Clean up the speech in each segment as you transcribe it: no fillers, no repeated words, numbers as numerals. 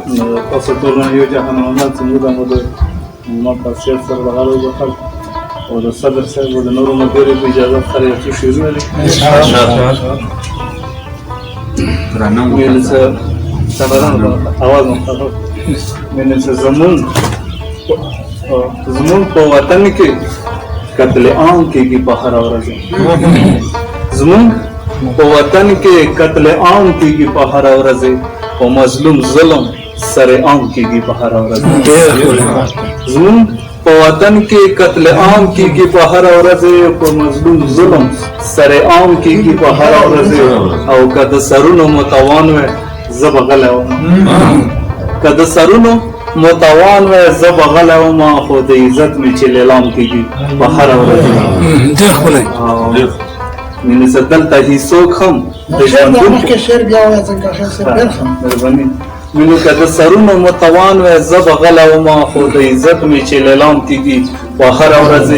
تاسو ټول یو جهان محمد څنګه د ما په سیاست سره غواړم وکړم او د صدر صاحب او د نورو ملګرو په اجازه سره یو څه شروع کړو ویل څه خبرونه اواز مو مینه څه زمون په وطن کې قتل عام کېږي په هر ورځ زمون په وطن کې قتل عام کېږي په هر ورځ او مظلوم ظلم سر عام کېږي په هر ورځ زمون په وطن کې قتل عام کېږي په هر ورځ او مظلوم ظلم سر عام کېږي په هر ورځ او کده سرونو متوان و زب غلو کده سرونو متوان و زب غلو ما خود عزت می چې اعلان کېږي په هر ورځ مینه دلته هیڅوک هم د ژوندون کې شعر بیا وایي څنګه شعر برخم مهرباني مینه کده سرونو متوان و زب غلو ما خود عزت می چې اعلان کېږي په هر ورځ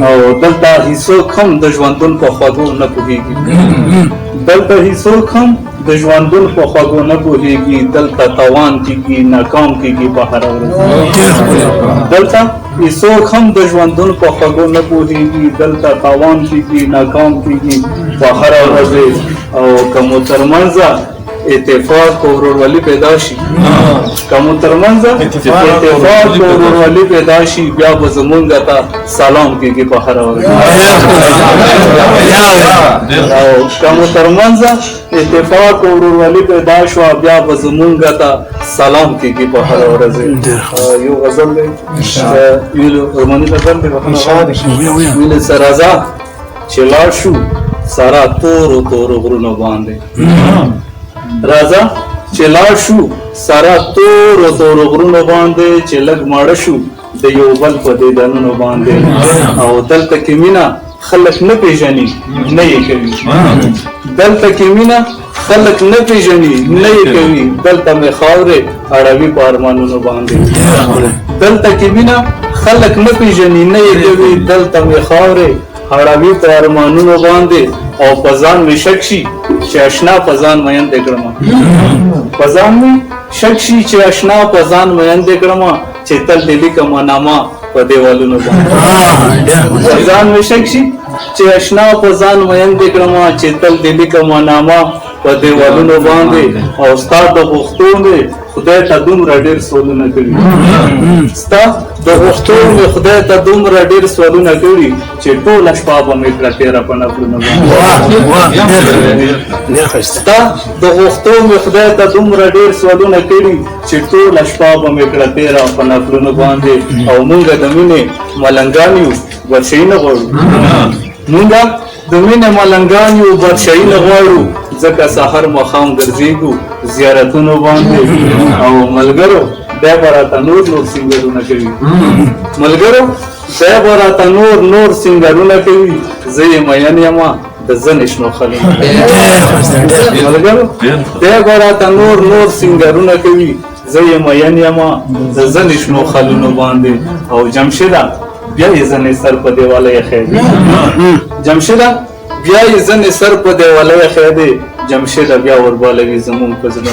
او دلته هیڅوک هم د ژوندون په خواږو نه پوهېږي دلته هیڅوک هم د ژوندون په خواږو نه پوهېږي دلته تاوان کېږي ناکام کېږي په هر ورځ دلته هیڅوک هم د ژوندون په خوږو نه پوهېږي دلته تاوان کېږي ناکام کېږي په هره ورځ او که مو ترمنځه اتفاق او ورورولي پیدا شي که مو ترمنځه اتفاق او ورورولي پیدا شي بیا به زمونږ ته سلام کېږي په هره ورځ او که مو ترمنځه اتفاق او ورورولي پیدا شوه بیا به زمونږ ته سلام کېږي په هره ورځ یو غزل دی ویلو روماني غزل دی ویلو څه راځه چې لاړ شو سارا تورو تورو غرونو باندې راځه چې لاړ شو سارا تورو تورو غرونو باندې چې لږ ماړه شو د یو بل په دیدنونو باندې او دلته کې مینه خلک نه پیژني نه یې کوي دلته کې مینه خلک نه پیژني نه یې کوي دلته مې خاورې اړوي په ارمانونو باندې دلته کې مینه خلک نه پیژني نه یې کوي دلته مې خاورې اړوي په ارمانونو باندې او په ځان مې شک شي چې اشنا په ځان میندې کړم په ځان مې شک شي چې اشنا په ځان میندې کړم چې تل دې لیکم نامه په دیوالونو باندې په ځان مې شک شي چې اشنا په ځان میندې کړم چې تل دې لیکم نامه په دیوالونو باندې او ستا د غوښتو مې خدای ته دومره ډېر سوالونه کړي ستا د غوښتو مې خدای ته دومره ډېر سوالونه کړي چې ټوله شپه به مې کړه تېره په نفلونو باندې ستا د غوښتو مې خدای ته دومره ډېر سوالونه کړي چې ټوله شپه به مې کړه تېره په نفلونو باندې او مونږ د مینې ملنګان یو ورشئ نه غواړو مونږ د مینې ملنګان یو ورشئ نه غواړو ځکه سحر ماښام ګرځېږو زیارتونو باندې او ملګرو بیا به راته نور سینګرونه کوي ملګرو بیا به راته نور سینګرونه کوي زه یې مین یمه د زنې شنو خلونو ملګرو بیا به راته نور سینګرونه کوي زه یې مین یمه د زنې شنو خلونو باندې او جمشیده بیا یې زنې سر په دیواله ایښی دی جمشیده بیا یې زنې سر په دیواله ایښی دی جمشیده بیا وربالوي زمونږ په زړه